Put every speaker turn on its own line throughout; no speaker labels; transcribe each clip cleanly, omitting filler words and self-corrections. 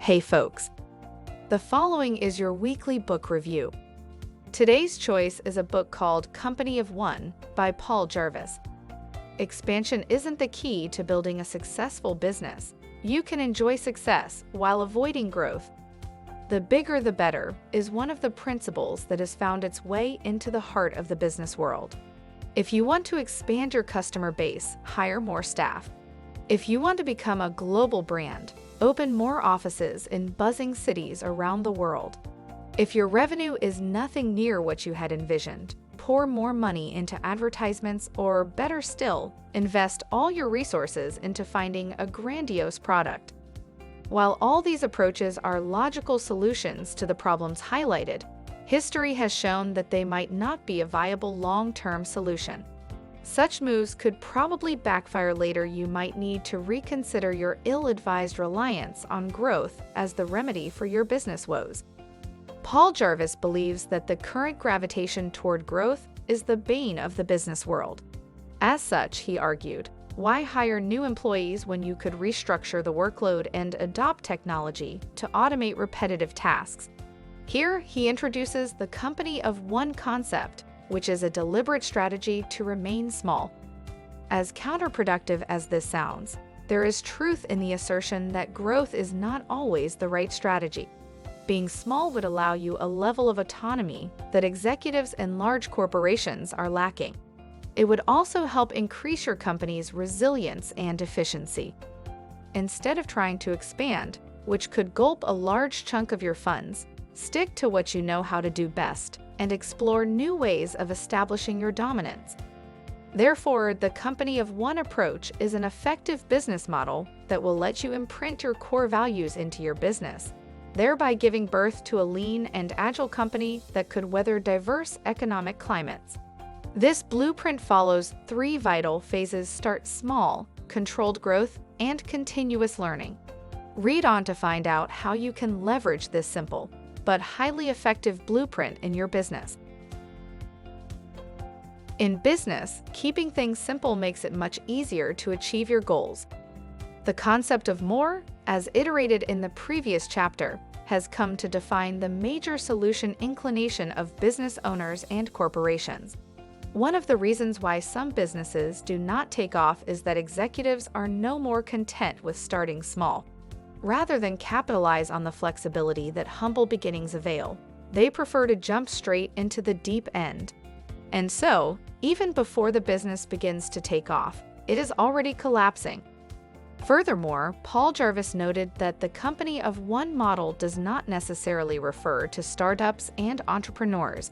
Hey folks, the following is your weekly book review. Today's choice is a book called Company of One by Paul Jarvis. Expansion isn't the key to building a successful business. You can enjoy success while avoiding growth. The bigger the better is one of the principles that has found its way into the heart of the business world. If you want to expand your customer base, hire more staff. If you want to become a global brand, open more offices in buzzing cities around the world. If your revenue is nothing near what you had envisioned, pour more money into advertisements, or better still, invest all your resources into finding a grandiose product. While all these approaches are logical solutions to the problems highlighted, history has shown that they might not be a viable long-term solution. Such moves could probably backfire later. You might need to reconsider your ill-advised reliance on growth as the remedy for your business woes. Paul Jarvis believes that the current gravitation toward growth is the bane of the business world. As such, he argued, why hire new employees when you could restructure the workload and adopt technology to automate repetitive tasks? Here, he introduces the Company of One concept, which is a deliberate strategy to remain small. As counterproductive as this sounds, there is truth in the assertion that growth is not always the right strategy. Being small would allow you a level of autonomy that executives in large corporations are lacking. It would also help increase your company's resilience and efficiency. Instead of trying to expand, which could gulp a large chunk of your funds, stick to what you know how to do best and explore new ways of establishing your dominance. Therefore, the Company of One approach is an effective business model that will let you imprint your core values into your business, thereby giving birth to a lean and agile company that could weather diverse economic climates. This blueprint follows 3 vital phases: start small, controlled growth, and continuous learning. Read on to find out how you can leverage this simple but highly effective blueprint in your business. In business, keeping things simple makes it much easier to achieve your goals. The concept of more, as iterated in the previous chapter, has come to define the major solution inclination of business owners and corporations. One of the reasons why some businesses do not take off is that executives are no more content with starting small. Rather than capitalize on the flexibility that humble beginnings avail, they prefer to jump straight into the deep end. And so, even before the business begins to take off, it is already collapsing. Furthermore, Paul Jarvis noted that the Company of One model does not necessarily refer to startups and entrepreneurs.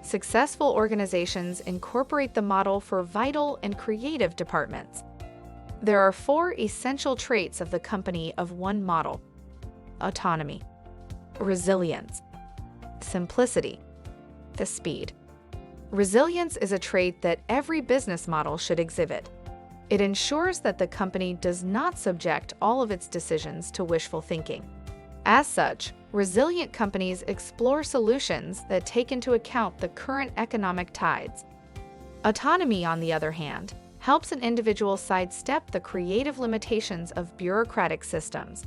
Successful organizations incorporate the model for vital and creative departments. There are 4 essential traits of the Company of One model: autonomy, resilience, simplicity, the speed. Resilience is a trait that every business model should exhibit. It ensures that the company does not subject all of its decisions to wishful thinking. As such, resilient companies explore solutions that take into account the current economic tides. Autonomy, on the other hand, helps an individual sidestep the creative limitations of bureaucratic systems.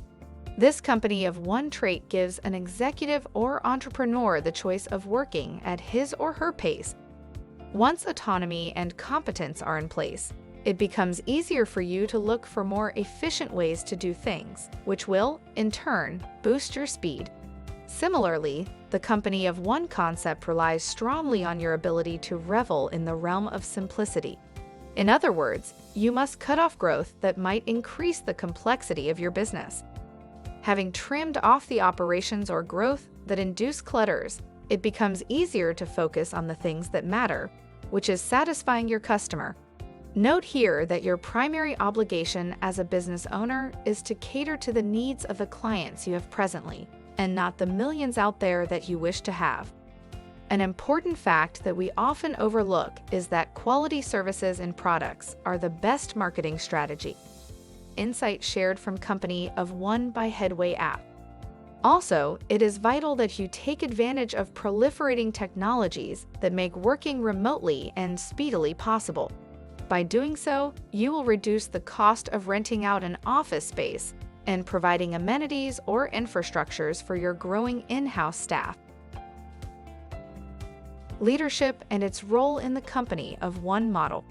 This Company of One trait gives an executive or entrepreneur the choice of working at his or her pace. Once autonomy and competence are in place, it becomes easier for you to look for more efficient ways to do things, which will, in turn, boost your speed. Similarly, the Company of One concept relies strongly on your ability to revel in the realm of simplicity. In other words, you must cut off growth that might increase the complexity of your business. Having trimmed off the operations or growth that induce clutters, it becomes easier to focus on the things that matter, which is satisfying your customer. Note here that your primary obligation as a business owner is to cater to the needs of the clients you have presently, and not the millions out there that you wish to have. An important fact that we often overlook is that quality services and products are the best marketing strategy. Insight shared from Company of One by Headway app. Also, it is vital that you take advantage of proliferating technologies that make working remotely and speedily possible. By doing so, you will reduce the cost of renting out an office space and providing amenities or infrastructures for your growing in-house staff. Leadership and its role in the company of one model.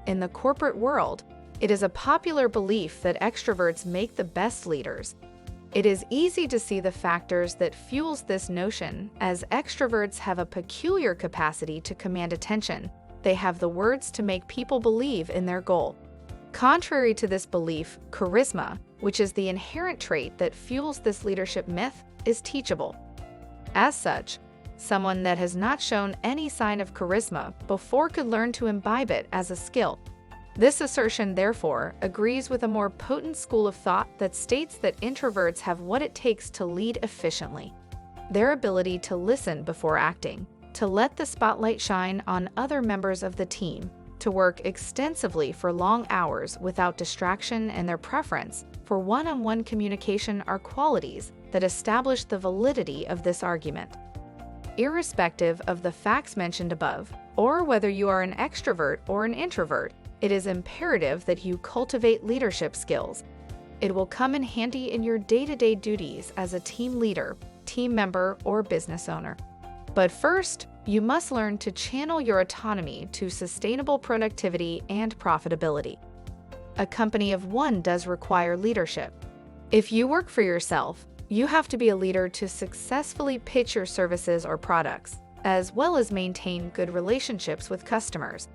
In the corporate world, it is a popular belief that extroverts make the best leaders. It is easy to see the factors that fuels this notion, as extroverts have a peculiar capacity to command attention. They have the words to make people believe in their goal. Contrary to this belief, charisma, which is the inherent trait that fuels this leadership myth, is teachable. As such, someone that has not shown any sign of charisma before could learn to imbibe it as a skill. This assertion, therefore, agrees with a more potent school of thought that states that introverts have what it takes to lead efficiently. Their ability to listen before acting, to let the spotlight shine on other members of the team, to work extensively for long hours without distraction, and their preference for one-on-one communication are qualities that establish the validity of this argument. Irrespective of the facts mentioned above, or whether you are an extrovert or an introvert, it is imperative that you cultivate leadership skills. It will come in handy in your day-to-day duties as a team leader, team member, or business owner. But first, you must learn to channel your autonomy to sustainable productivity and profitability. A company of one does require leadership. If you work for yourself, you have to be a leader to successfully pitch your services or products, as well as maintain good relationships with customers.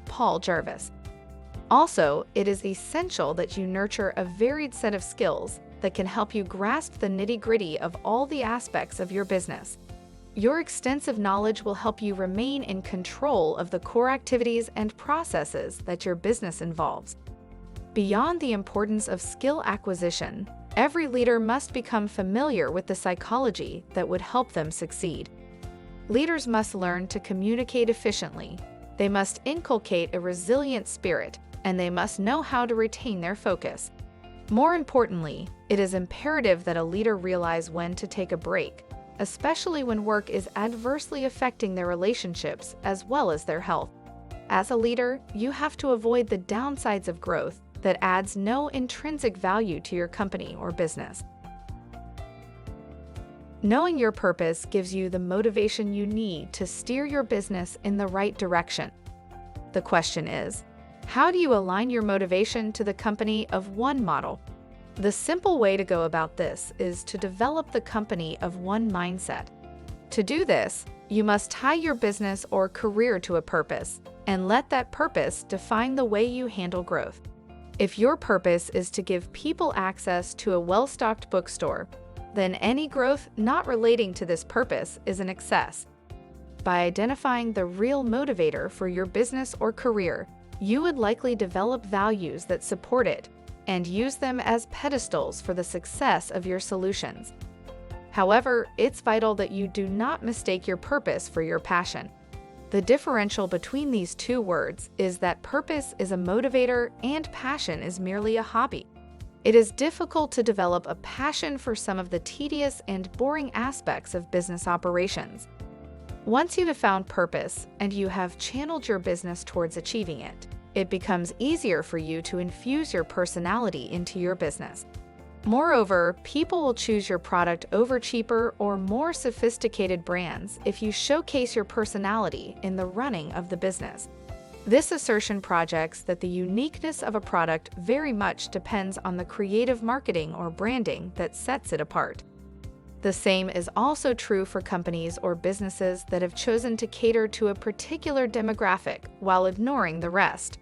Paul Jarvis. Also, it is essential that you nurture a varied set of skills that can help you grasp the nitty-gritty of all the aspects of your business. Your extensive knowledge will help you remain in control of the core activities and processes that your business involves. Beyond the importance of skill acquisition, every leader must become familiar with the psychology that would help them succeed. Leaders must learn to communicate efficiently. They must inculcate a resilient spirit, and they must know how to retain their focus. More importantly, it is imperative that a leader realize when to take a break, especially when work is adversely affecting their relationships as well as their health. As a leader, you have to avoid the downsides of growth that adds no intrinsic value to your company or business. Knowing your purpose gives you the motivation you need to steer your business in the right direction. The question is, how do you align your motivation to the company of one model? The simple way to go about this is to develop the company of one mindset. To do this, you must tie your business or career to a purpose and let that purpose define the way you handle growth. If your purpose is to give people access to a well-stocked bookstore, then any growth not relating to this purpose is an excess. By identifying the real motivator for your business or career, you would likely develop values that support it and use them as pedestals for the success of your solutions. However, it's vital that you do not mistake your purpose for your passion. The differential between these two words is that purpose is a motivator and passion is merely a hobby. It is difficult to develop a passion for some of the tedious and boring aspects of business operations. Once you have found purpose and you have channeled your business towards achieving it, it becomes easier for you to infuse your personality into your business. Moreover, people will choose your product over cheaper or more sophisticated brands if you showcase your personality in the running of the business. This assertion projects that the uniqueness of a product very much depends on the creative marketing or branding that sets it apart. The same is also true for companies or businesses that have chosen to cater to a particular demographic while ignoring the rest.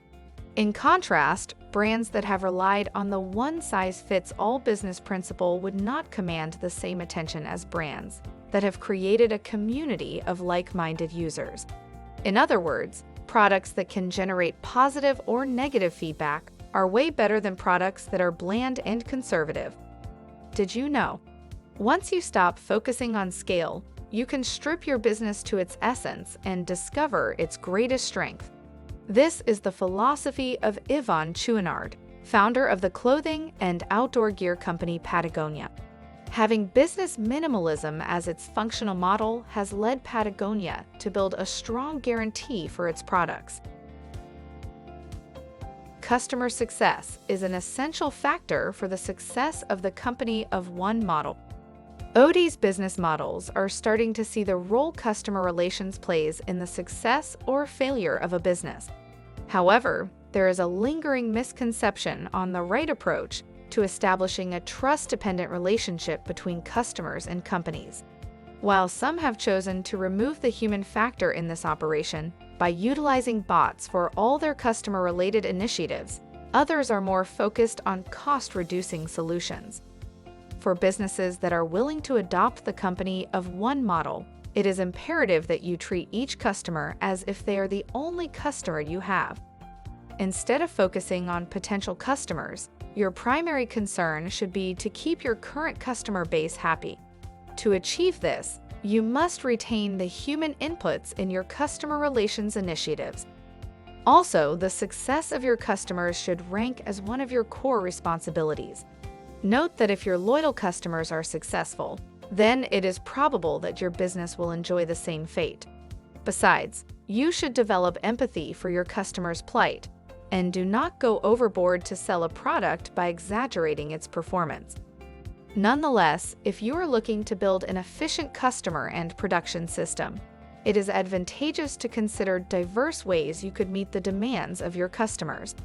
In contrast, brands that have relied on the one-size-fits-all business principle would not command the same attention as brands that have created a community of like-minded users. In other words, products that can generate positive or negative feedback are way better than products that are bland and conservative. Did you know? Once you stop focusing on scale, you can strip your business to its essence and discover its greatest strength. This is the philosophy of Yvon Chouinard, founder of the clothing and outdoor gear company Patagonia. Having business minimalism as its functional model has led Patagonia to build a strong guarantee for its products. customer success is an essential factor for the success of the company of one model. OD's business models are starting to see the role customer relations plays in the success or failure of a business. However, there is a lingering misconception on the right approach to establishing a trust-dependent relationship between customers and companies. While some have chosen to remove the human factor in this operation by utilizing bots for all their customer-related initiatives, others are more focused on cost-reducing solutions. For businesses that are willing to adopt the company of one model, it is imperative that you treat each customer as if they are the only customer you have. Instead of focusing on potential customers, your primary concern should be to keep your current customer base happy. To achieve this, you must retain the human inputs in your customer relations initiatives. Also, the success of your customers should rank as one of your core responsibilities. Note that if your loyal customers are successful, then it is probable that your business will enjoy the same fate. Besides, you should develop empathy for your customers' plight, and do not go overboard to sell a product by exaggerating its performance. Nonetheless, if you are looking to build an efficient customer and production system, it is advantageous to consider diverse ways you could meet the demands of your customers.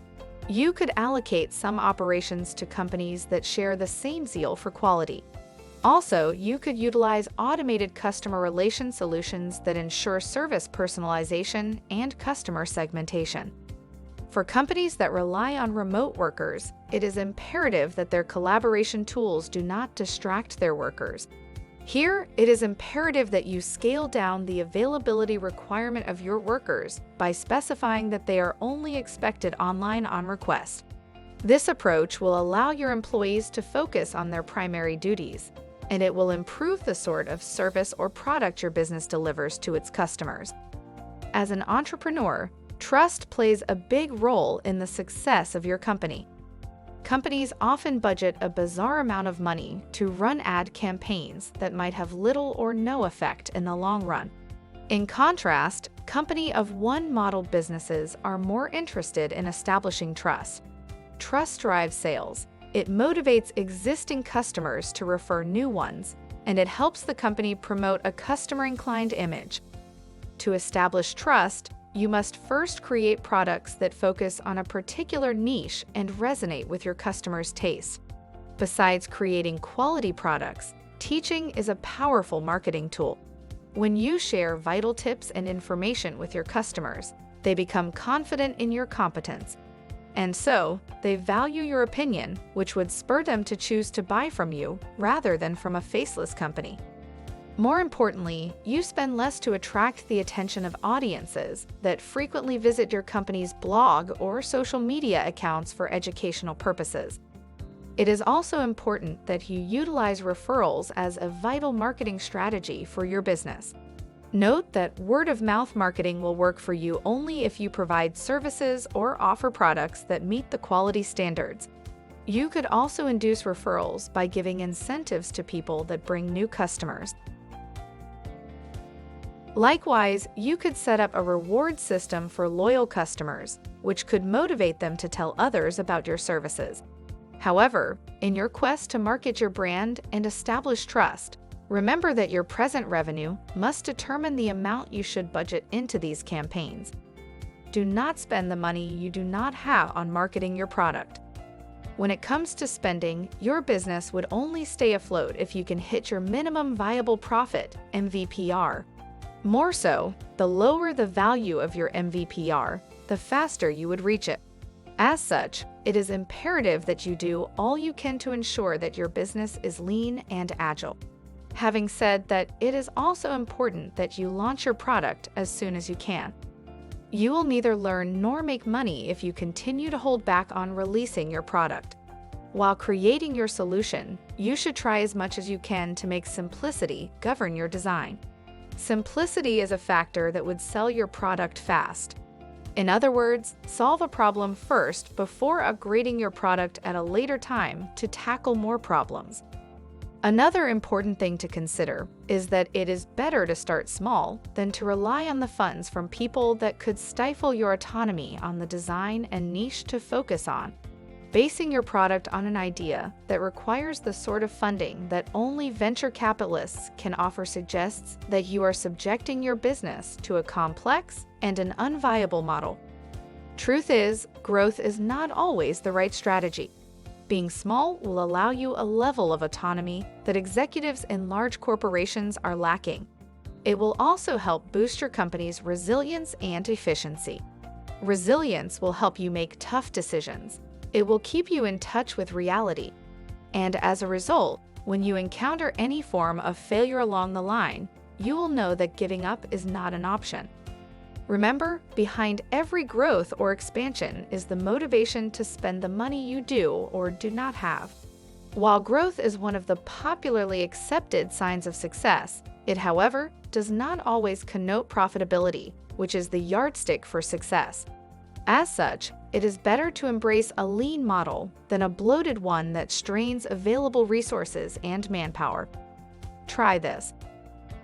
You could allocate some operations to companies that share the same zeal for quality. Also, you could utilize automated customer relation solutions that ensure service personalization and customer segmentation. For companies that rely on remote workers, it is imperative that their collaboration tools do not distract their workers. Here, it is imperative that you scale down the availability requirement of your workers by specifying that they are only expected online on request. This approach will allow your employees to focus on their primary duties, and it will improve the sort of service or product your business delivers to its customers. As an entrepreneur, trust plays a big role in the success of your company. Companies often budget a bizarre amount of money to run ad campaigns that might have little or no effect in the long run. In contrast, company of one model businesses are more interested in establishing trust. Trust drives sales. It motivates existing customers to refer new ones, and it helps the company promote a customer-inclined image. To establish trust, you must first create products that focus on a particular niche and resonate with your customers' taste. Besides creating quality products, teaching is a powerful marketing tool. When you share vital tips and information with your customers, they become confident in your competence. And so, they value your opinion, which would spur them to choose to buy from you rather than from a faceless company. More importantly, you spend less to attract the attention of audiences that frequently visit your company's blog or social media accounts for educational purposes. It is also important that you utilize referrals as a vital marketing strategy for your business. Note that word-of-mouth marketing will work for you only if you provide services or offer products that meet the quality standards. You could also induce referrals by giving incentives to people that bring new customers. Likewise, you could set up a reward system for loyal customers, which could motivate them to tell others about your services. However, in your quest to market your brand and establish trust, remember that your present revenue must determine the amount you should budget into these campaigns. Do not spend the money you do not have on marketing your product. When it comes to spending, your business would only stay afloat if you can hit your minimum viable profit, MVPR. More so, the lower the value of your MVPR, the faster you would reach it. As such, it is imperative that you do all you can to ensure that your business is lean and agile. Having said that, it is also important that you launch your product as soon as you can. You will neither learn nor make money if you continue to hold back on releasing your product. While creating your solution, you should try as much as you can to make simplicity govern your design. Simplicity is a factor that would sell your product fast. In other words, solve a problem first before upgrading your product at a later time to tackle more problems. Another important thing to consider is that it is better to start small than to rely on the funds from people that could stifle your autonomy on the design and niche to focus on. Basing your product on an idea that requires the sort of funding that only venture capitalists can offer suggests that you are subjecting your business to a complex and an unviable model. Truth is, growth is not always the right strategy. Being small will allow you a level of autonomy that executives in large corporations are lacking. It will also help boost your company's resilience and efficiency. Resilience will help you make tough decisions. It will keep you in touch with reality. And as a result, when you encounter any form of failure along the line, you will know that giving up is not an option. Remember, behind every growth or expansion is the motivation to spend the money you do or do not have. While growth is one of the popularly accepted signs of success, it, however, does not always connote profitability, which is the yardstick for success. As such, it is better to embrace a lean model than a bloated one that strains available resources and manpower. Try this.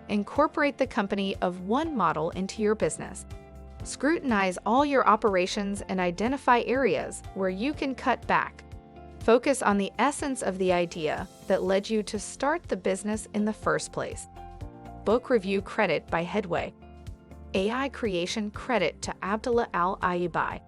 Incorporate the company of one model into your business. Scrutinize all your operations and identify areas where you can cut back. Focus on the essence of the idea that led you to start the business in the first place. Book review credit by Headway. AI creation credit to Abdullah Al-Ayubi.